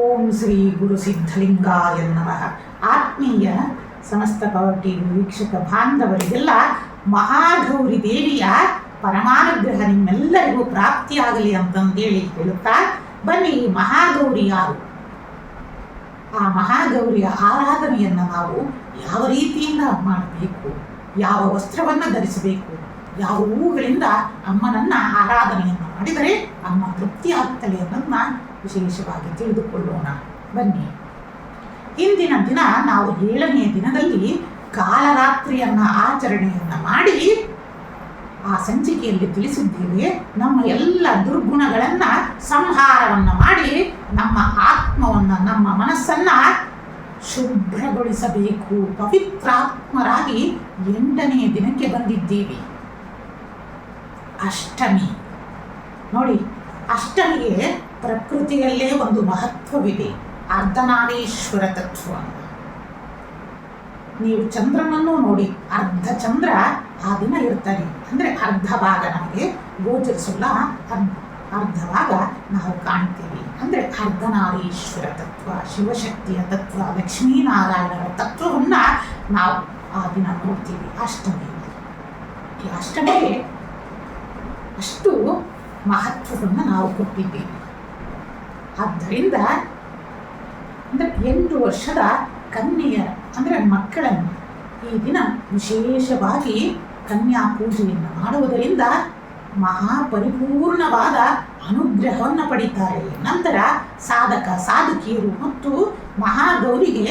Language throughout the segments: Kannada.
ಓಂ ಶ್ರೀ ಗುರು ಸಿದ್ಧಲಿಂಗಾಯ ನಮಃ. ಆತ್ಮೀಯ ಸಮಸ್ತ ಪವರ್ ಟಿವಿ ವೀಕ್ಷಕ ಬಾಂಧವರಿಗೆಲ್ಲ ಮಹಾಗೌರಿ ದೇವಿಯ ಪರಮಾನುಗ್ರಹ ನಿಮ್ಮೆಲ್ಲರಿಗೂ ಪ್ರಾಪ್ತಿಯಾಗಲಿ ಅಂತಂದೇಳಿ ಹೇಳುತ್ತಾ, ಬನ್ನಿ ಮಹಾಗೌರಿ ಯಾರು, ಆ ಮಹಾಗೌರಿಯ ಆರಾಧನೆಯನ್ನು ನಾವು ಯಾವ ರೀತಿಯಿಂದ ಮಾಡಬೇಕು, ಯಾವ ವಸ್ತ್ರವನ್ನು ಧರಿಸಬೇಕು, ಯಾವ ಹೂವುಗಳಿಂದ ಅಮ್ಮನನ್ನು ಆರಾಧನೆಯನ್ನು ಮಾಡಿದರೆ ಅಮ್ಮ ತೃಪ್ತಿ ಆಗ್ತದೆ ಅನ್ನೋದನ್ನ ವಿಶೇಷವಾಗಿ ತಿಳಿದುಕೊಳ್ಳೋಣ. ಬನ್ನಿ, ಇಂದಿನ ದಿನ ನಾವು 7ನೇ ದಿನದಲ್ಲಿ ಕಾಲರಾತ್ರಿಯನ್ನು ಆಚರಣೆಯನ್ನು ಮಾಡಿ ಆ ಸಂಚಿಕೆಯಲ್ಲಿ ತಿಳಿಸಿದ್ದೇವೆ. ನಮ್ಮ ಎಲ್ಲ ದುರ್ಗುಣಗಳನ್ನು ಸಂಹಾರವನ್ನು ಮಾಡಿ ನಮ್ಮ ಆತ್ಮವನ್ನು, ನಮ್ಮ ಮನಸ್ಸನ್ನು ಶುಭ್ರಗೊಳಿಸಬೇಕು, ಪವಿತ್ರಾತ್ಮರಾಗಿ 8ನೇ ದಿನಕ್ಕೆ ಬಂದಿದ್ದೀವಿ. ಅಷ್ಟಮಿ ನೋಡಿ, ಅಷ್ಟಮಿಗೆ ಪ್ರಕೃತಿಯಲ್ಲೇ ಒಂದು ಮಹತ್ವವಿದೆ, ಅರ್ಧನಾರೀಶ್ವರ ತತ್ವ. ನೀವು ಚಂದ್ರನನ್ನು ನೋಡಿ, ಅರ್ಧ ಚಂದ್ರ ಆ ದಿನ ಇರ್ತಾರೆ, ಅಂದರೆ ಅರ್ಧ ಭಾಗ ನಮಗೆ ಗೋಚರಿಸಲ್ಲ, ಅರ್ಧ ಭಾಗ ನಾವು ಕಾಣ್ತೀವಿ. ಅಂದರೆ ಅರ್ಧನಾರೀಶ್ವರ ತತ್ವ, ಶಿವಶಕ್ತಿಯ ತತ್ವ, ಲಕ್ಷ್ಮೀನಾರಾಯಣರ ತತ್ವವನ್ನು ನಾವು ಆ ದಿನ ನೋಡ್ತೀವಿ ಅಷ್ಟಮಿ. ಈ ಅಷ್ಟಮಿಗೆ ಅಷ್ಟು ಮಹತ್ವವನ್ನು ನಾವು ಕೊಟ್ಟಿದ್ದೀವಿ. ಆದ್ದರಿಂದ ಅಂದರೆ 8 ವರ್ಷದ ಕನ್ಯೆಯರ ಅಂದರೆ ಮಕ್ಕಳನ್ನು ಈ ದಿನ ವಿಶೇಷವಾಗಿ ಕನ್ಯಾ ಪೂಜೆಯನ್ನು ಮಾಡುವುದರಿಂದ ಮಹಾಪರಿಪೂರ್ಣವಾದ ಅನುಗ್ರಹವನ್ನು ಪಡೀತಾರೆ. ನಂತರ ಸಾಧಕ ಸಾಧಕಿಯರು ಮತ್ತು ಮಹಾಗೌರಿಗೆ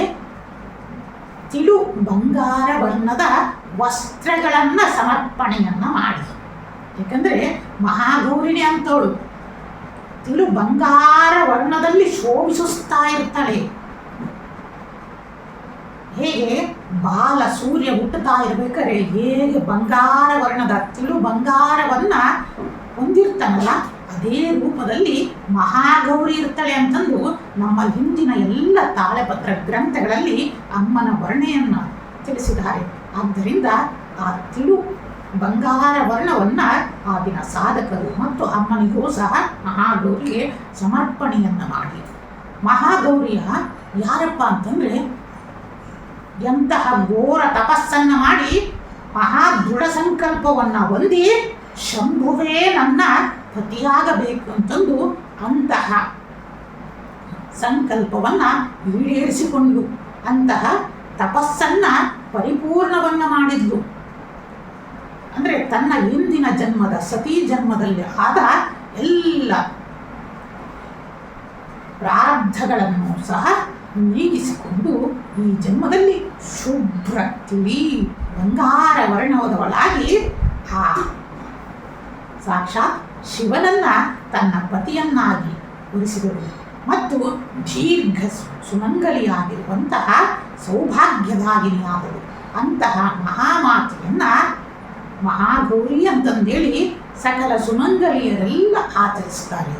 ತಿಳು ಬಂಗಾರ ವರ್ಣದ ವಸ್ತ್ರಗಳನ್ನು ಸಮರ್ಪಣೆಯನ್ನು ಮಾಡಿ. ಯಾಕಂದರೆ ಮಹಾಗೌರಿನೇ ಅಂತವಳು ತಿಳು ಬಂಗಾರ ವರ್ಣದಲ್ಲಿ ಶೋಭಿಸುತ್ತಾ ಇರ್ತಾಳೆ. ಹೇಗೆ ಬಾಲ ಸೂರ್ಯ ಹುಟ್ಟುತ್ತಾ ಇರಬೇಕಾದ್ರೆ ಹೇಗೆ ಬಂಗಾರ ವರ್ಣದ ತಿಳು ಬಂಗಾರವನ್ನ ಹೊಂದಿರ್ತಾನಲ್ಲ, ಅದೇ ರೂಪದಲ್ಲಿ ಮಹಾಗೌರಿ ಇರ್ತಾಳೆ ಅಂತಂದು ನಮ್ಮ ಹಿಂದಿನ ಎಲ್ಲ ತಾಳಪತ್ರ ಗ್ರಂಥಗಳಲ್ಲಿ ಅಮ್ಮನ ವರ್ಣೆಯನ್ನು ತಿಳಿಸಿದ್ದಾರೆ. ಆದ್ದರಿಂದ ಆ ತಿಳು ಬಂಗಾರ ವರ್ಣವನ್ನು ಆ ದಿನ ಸಾಧಕರು ಮತ್ತು ಅಮ್ಮನಿಗೂ ಸಹ ಮಹಾಗೌರಿಗೆ ಸಮರ್ಪಣೆಯನ್ನು ಮಾಡಿ. ಮಹಾಗೌರಿಯ ಯಾರಪ್ಪ ಅಂತಂದರೆ, ಎಂತಹ ಘೋರ ತಪಸ್ಸನ್ನು ಮಾಡಿ ಮಹಾ ದೃಢ ಸಂಕಲ್ಪವನ್ನು ಹೊಂದಿ ಶಂಭುವೇ ನನ್ನ ಪತಿಯಾಗಬೇಕು ಅಂತಂದು ಅಂತಹ ಸಂಕಲ್ಪವನ್ನು ಈಡೇರಿಸಿಕೊಂಡು ಅಂತಹ ತಪಸ್ಸನ್ನು ಪರಿಪೂರ್ಣವನ್ನು ಮಾಡಿದ್ಲು. ಅಂದರೆ ತನ್ನ ಹಿಂದಿನ ಜನ್ಮದ ಸತೀ ಜನ್ಮದಲ್ಲಿ ಆದ ಎಲ್ಲ ಪ್ರಾರಬ್ಧಗಳನ್ನು ಸಹ ನೀಗಿಸಿಕೊಂಡು ಈ ಜನ್ಮದಲ್ಲಿ ಶುಭ್ರ ತಿಳಿ ಬಂಗಾರ ವರ್ಣದವಳಾಗಿ ಆ ಸಾಕ್ಷಾತ್ ಶಿವನನ್ನ ತನ್ನ ಪತಿಯನ್ನಾಗಿ ಉಳಿಸಿದಳು ಮತ್ತು ದೀರ್ಘ ಸುಮಂಗಲಿಯಾಗಿರುವಂತಹ ಸೌಭಾಗ್ಯದಾಗಿನಿಯಾದಳು. ಅಂತಹ ಮಹಾಮಾತೆಯನ್ನ ಮಹಾಗೌರಿ ಅಂತಂದೇಳಿ ಸಕಲ ಸುಮಂಗಲಿಯರೆಲ್ಲ ಆಚರಿಸ್ತಾರೆ.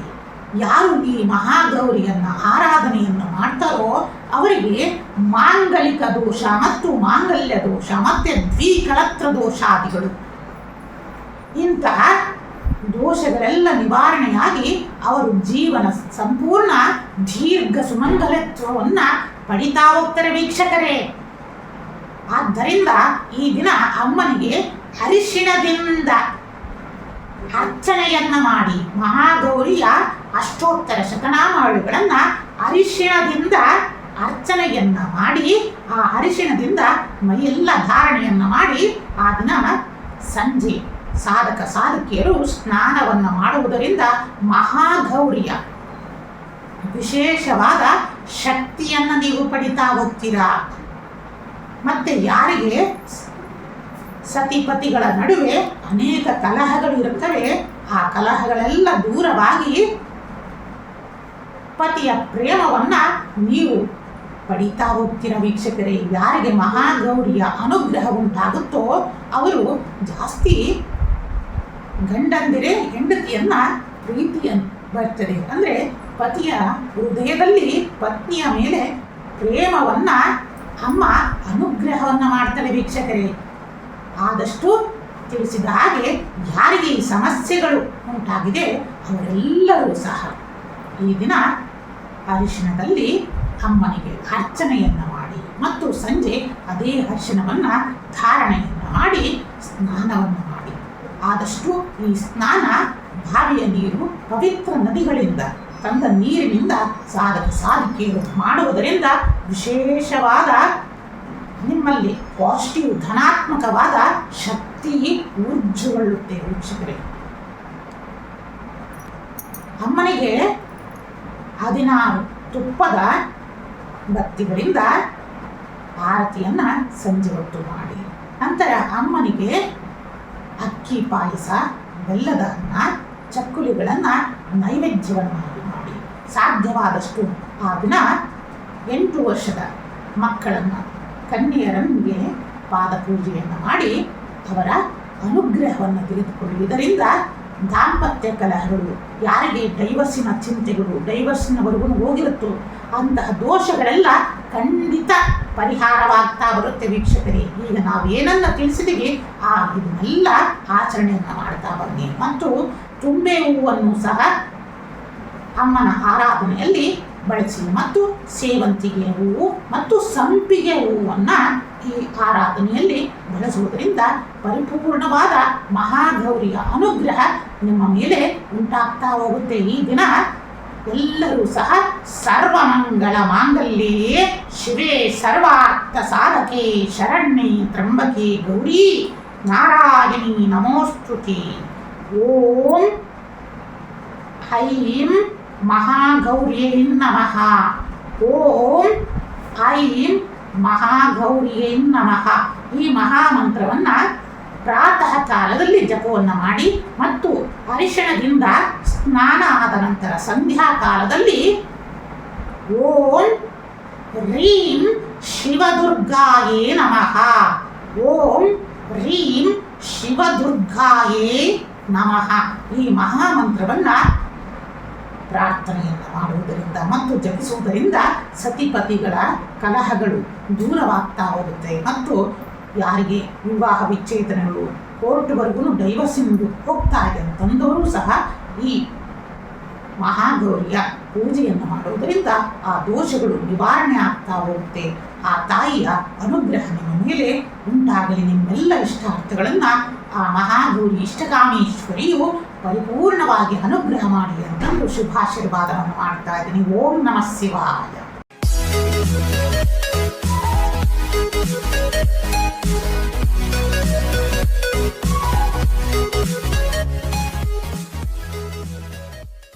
ಯಾರು ಈ ಮಹಾಗೌರಿಯನ್ನು ಆರಾಧನೆಯನ್ನು ಮಾಡ್ತಾರೋ ಅವರಿಗೆ ಮಾಂಗಲಿಕ ದೋಷ ಮತ್ತು ಮಾಂಗಲ್ಯ ದೋಷ ಮತ್ತು ದ್ವಿಕಳತ್ರ ದೋಷಾದಿಗಳು, ಇಂತಹ ದೋಷಗಳೆಲ್ಲ ನಿವಾರಣೆಯಾಗಿ ಅವರು ಜೀವನ ಸಂಪೂರ್ಣ ದೀರ್ಘ ಸುಮಂಗಲತ್ವವನ್ನು ಪಡಿತಾ ಹೋಗ್ತಾರೆ ವೀಕ್ಷಕರೇ. ಆದ್ದರಿಂದ ಈ ದಿನ ಅಮ್ಮನಿಗೆ ಅರಿಶಿಣದಿಂದ ಅರ್ಚನೆಯನ್ನ ಮಾಡಿ, ಮಹಾಗೌರಿಯ ಅಷ್ಟೋತ್ತರ ಶತನಾಮಾವಳಿಗಳನ್ನು ಅರಿಶಿಣದಿಂದ ಅರ್ಚನೆಯನ್ನ ಮಾಡಿ, ಆ ಅರಿಶಿಣದಿಂದ ಮೈಯೆಲ್ಲ ಧಾರಣೆಯನ್ನ ಮಾಡಿ ಆ ದಿನ ಸಂಜೆ ಸಾಧಕ ಸಾಧಕಿಯರು ಸ್ನಾನವನ್ನು ಮಾಡುವುದರಿಂದ ಮಹಾಗೌರಿಯ ವಿಶೇಷವಾದ ಶಕ್ತಿಯನ್ನು ನೀವು ಪಡಿತಾ ಹೋಗ್ತೀರಾ. ಮತ್ತೆ ಯಾರಿಗೆ ಸತಿಪತಿಗಳ ನಡುವೆ ಅನೇಕ ಕಲಹಗಳು ಇರುತ್ತವೆ, ಆ ಕಲಹಗಳೆಲ್ಲ ದೂರವಾಗಿ ಪತಿಯ ಪ್ರೇಮವನ್ನು ನೀವು ಪಡಿತಾ ಹೋಗ್ತೀರ ವೀಕ್ಷಕರೇ. ಯಾರಿಗೆ ಮಹಾಗೌರಿಯ ಅನುಗ್ರಹ ಉಂಟಾಗುತ್ತೋ ಅವರು ಜಾಸ್ತಿ ಗಂಡಂದಿರೇ ಹೆಂಡತಿಯನ್ನ ಪ್ರೀತಿಯನ್ನು ಬರ್ತದೆ. ಅಂದರೆ ಪತಿಯ ಹೃದಯದಲ್ಲಿ ಪತ್ನಿಯ ಮೇಲೆ ಪ್ರೇಮವನ್ನು ಅಮ್ಮ ಅನುಗ್ರಹವನ್ನು ಮಾಡ್ತಾಳೆ ವೀಕ್ಷಕರೇ. ಆದಷ್ಟು ತಿಳಿಸಿದ ಹಾಗೆ ಯಾರಿಗೆ ಈ ಸಮಸ್ಯೆಗಳು ಉಂಟಾಗಿದೆ ಅವರೆಲ್ಲರೂ ಸಹ ಈ ದಿನ ಅರಿಶಿಣದಲ್ಲಿ ಅಮ್ಮನಿಗೆ ಅರ್ಚನೆಯನ್ನು ಮಾಡಿ ಮತ್ತು ಸಂಜೆ ಅದೇ ಅರಿಶಿಣವನ್ನು ಧಾರಣೆಯನ್ನು ಮಾಡಿ ಸ್ನಾನವನ್ನು ಮಾಡಿ. ಆದಷ್ಟು ಈ ಸ್ನಾನ ಬಾವಿಯ ನೀರು, ಪವಿತ್ರ ನದಿಗಳಿಂದ ತಂದ ನೀರಿನಿಂದ ಸಾಧಿಕೆಯನ್ನು ಮಾಡುವುದರಿಂದ ವಿಶೇಷವಾದ ನಿಮ್ಮಲ್ಲಿ ಪಾಸಿಟಿವ್ ಧನಾತ್ಮಕವಾದ ಶಕ್ತಿ ಊರ್ಜುಗೊಳ್ಳುತ್ತೆ ವೀಕ್ಷಕರೇ. ಅಮ್ಮನಿಗೆ 16 ತುಪ್ಪದ ಬತ್ತಿಗಳಿಂದ ಆರತಿಯನ್ನು ಸಂಜೆ ಹೊತ್ತು ಮಾಡಿ, ನಂತರ ಅಮ್ಮನಿಗೆ ಅಕ್ಕಿ ಪಾಯಸ, ಬೆಲ್ಲದ ಅನ್ನ, ಚಕ್ಕುಲಿಗಳನ್ನು ನೈವೇದ್ಯವನ್ನಾಗಿ ಮಾಡಿ, ಸಾಧ್ಯವಾದಷ್ಟು ಆ ದಿನ 8 ವರ್ಷದ ಮಕ್ಕಳನ್ನು, ಕನ್ಯೆಯರನ್ಗೆ ಪಾದಪೂಜೆಯನ್ನು ಮಾಡಿ ಅವರ ಅನುಗ್ರಹವನ್ನು ತೆಗೆದುಕೊಳ್ಳುವುದರಿಂದ ದಾಂಪತ್ಯ ಕಲಹಗಳು, ಯಾರಿಗೆ ಡೈವರ್ಸಿನ ಚಿಂತೆಗಳು, ಡೈವರ್ಸಿನವರೆಗೂ ಹೋಗಿರುತ್ತೋ ಅಂತಹ ದೋಷಗಳೆಲ್ಲ ಖಂಡಿತ ಪರಿಹಾರವಾಗ್ತಾ ಬರುತ್ತೆ ವೀಕ್ಷಕರೇ. ಈಗ ನಾವು ಏನನ್ನ ತಿಳಿಸಿದೀವಿ ಇದನ್ನೆಲ್ಲ ಆಚರಣೆಯನ್ನು ಮಾಡ್ತಾ ಬನ್ನಿ. ಮತ್ತು ತುಂಬೆ ಹೂವನ್ನು ಸಹ ಅಮ್ಮನ ಆರಾಧನೆಯಲ್ಲಿ ಬಳಸಿ ಮತ್ತು ಸೇವಂತಿಗೆ ಹೂವು ಮತ್ತು ಸಂಪಿಗೆ ಹೂವನ್ನು ಈ ಆರಾಧನೆಯಲ್ಲಿ ಬಳಸುವುದರಿಂದ ಪರಿಪೂರ್ಣವಾದ ಮಹಾಗೌರಿಯ ಅನುಗ್ರಹ ನಿಮ್ಮ ಮೇಲೆ ಉಂಟಾಗ್ತಾ ಹೋಗುತ್ತೆ. ಈ ದಿನ ಎಲ್ಲರೂ ಸಹ ಸರ್ವಮಂಗಳ ಮಾಂಗಲ್ಯೇ ಶಿವೇ ಸರ್ವಾರ್ಥ ಸಾಧಕೆ ಶರಣ್ಯೆ ತ್ರ್ಯಂಬಕೆ ಗೌರಿ ನಾರಾಯಣಿ ನಮೋಸ್ತುತೆ. ಓಂ ಐಂ ಮಹಾಗೌರ್ಯೈ ನಮಃ. ಓಂ ಐಂ ಮಹಾಗೌರ್ಯೈ ನಮಃ. ಈ ಮಹಾಮಂತ್ರವನ್ನು ಪ್ರಾತಃ ಕಾಲದಲ್ಲಿ ಜಪವನ್ನು ಮಾಡಿ ಮತ್ತು ಅರಿಶಿಣದಿಂದ ಸ್ನಾನ ಆದ ನಂತರ ಸಂಧ್ಯಾ ಕಾಲದಲ್ಲಿ ಓಂ ರೀಂ ಶಿವದುರ್ಗಾಯೇ ನಮಃ, ಓಂ ರೀಂ ಶಿವದುರ್ಗಾಯೇ ನಮಃ ಈ ಮಹಾಮಂತ್ರವನ್ನು ಪ್ರಾರ್ಥನೆಯನ್ನು ಮಾಡುವುದರಿಂದ ಮತ್ತು ಜಪಿಸುವುದರಿಂದ ಸತಿಪತಿಗಳ ಕಲಹಗಳು ದೂರವಾಗ್ತಾ ಹೋಗುತ್ತೆ. ಮತ್ತು ಯಾರಿಗೆ ವಿವಾಹ ವಿಚ್ಛೇದನಗಳು, ಕೋರ್ಟ್ವರೆಗೂ ಡೈವರ್ಸಿಂಗ್ ಹೋಗ್ತಾ ಇದೆ ಅಂತಂದವರು ಸಹ ಈ ಮಹಾಗೌರಿಯ ಪೂಜೆಯನ್ನು ಮಾಡುವುದರಿಂದ ಆ ದೋಷಗಳು ನಿವಾರಣೆ ಆಗ್ತಾ ಹೋಗುತ್ತೆ. ಆ ತಾಯಿಯ ಅನುಗ್ರಹ ನಿಮ್ಮ ಮೇಲೆ ಉಂಟಾಗಲಿ. ನಿಮ್ಮೆಲ್ಲ ಇಷ್ಟಾರ್ಥಗಳನ್ನು ಆ ಮಹಾಗೌರಿ ಇಷ್ಟಕಾಮೇಶ್ವರಿಯು ಪರಿಪೂರ್ಣವಾಗಿ ಅನುಗ್ರಹ ಮಾಡಿ ಅಂತಂದು ಶುಭಾಶೀರ್ವಾದವನ್ನು ಮಾಡ್ತಾ ಇದ್ದೀನಿ. ಓಂ ನಮಃ ಶಿವಾಯ.